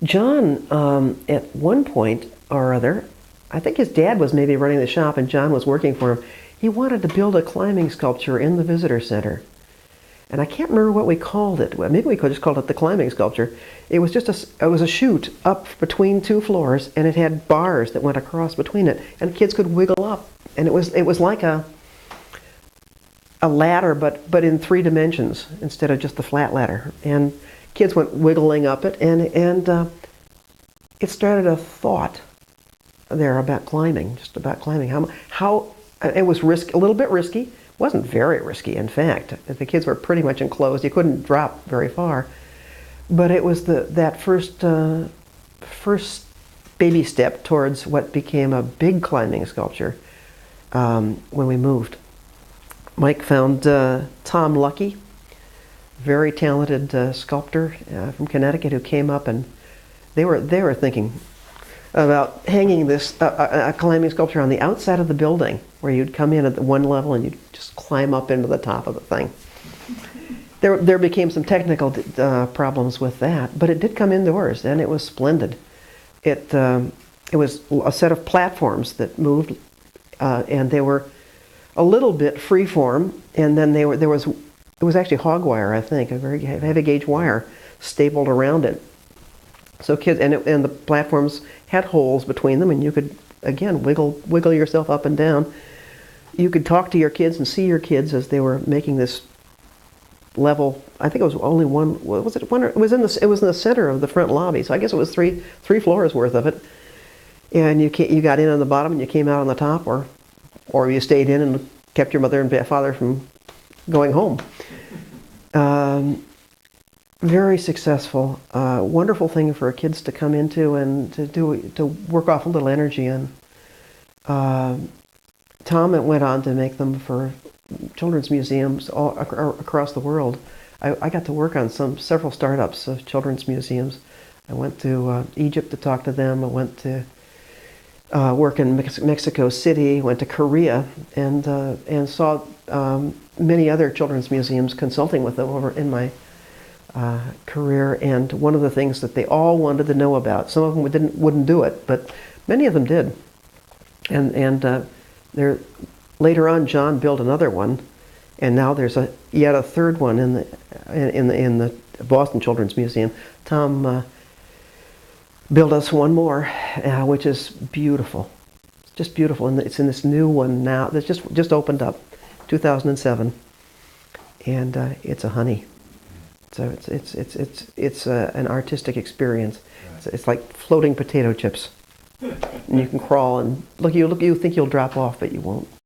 John, at one point or other, I think his dad was maybe running the shop and John was working for him. He wanted to build a climbing sculpture in the visitor center. And I can't remember what we called it. Well, maybe we could just call it the climbing sculpture. It was just it was a chute up between two floors, and it had bars that went across between it, and kids could wiggle up. And it was like a ladder, but in 3 dimensions instead of just the flat ladder. And kids went wiggling up it, and it started a thought there about climbing, just about climbing. How it was a little bit risky. It wasn't very risky, in fact. The kids were pretty much enclosed. You couldn't drop very far. But it was that first baby step towards what became a big climbing sculpture when we moved. Mike found Tom Lucky, very talented sculptor from Connecticut, who came up, and they were thinking about hanging this a climbing sculpture on the outside of the building, where you'd come in at the one level and you'd just climb up into the top of the thing. There became some technical problems with that, but it did come indoors, and it was splendid. It was a set of platforms that moved, and they were a little bit freeform, and then it was actually hog wire, I think, a very heavy gauge wire stapled around it. So kids, and the platforms had holes between them, and you could, again, wiggle yourself up and down. You could talk to your kids and see your kids as they were making this level. I think it was only one. Was it one? It was in the center of the front lobby. So I guess it was three floors worth of it. And you got in on the bottom and you came out on the top, or you stayed in and kept your mother and father from going home. Very successful, wonderful thing for kids to come into and to work off a little energy in. Tom went on to make them for children's museums all across the world. I got to work on several startups of children's museums. I went to Egypt to talk to them. I went to work in Mexico City. Went to Korea and saw many other children's museums, consulting with them over in my career. And one of the things that they all wanted to know about, some of them wouldn't do it, but many of them did. And later on, John built another one, and now there's yet a third one in the Boston Children's Museum. Tom built us one more, which is beautiful. It's just beautiful, and it's in this new one now that's just opened up, 2007, and it's a honey. So it's an artistic experience. It's like floating potato chips, and you can crawl and look. You think you'll drop off, but you won't.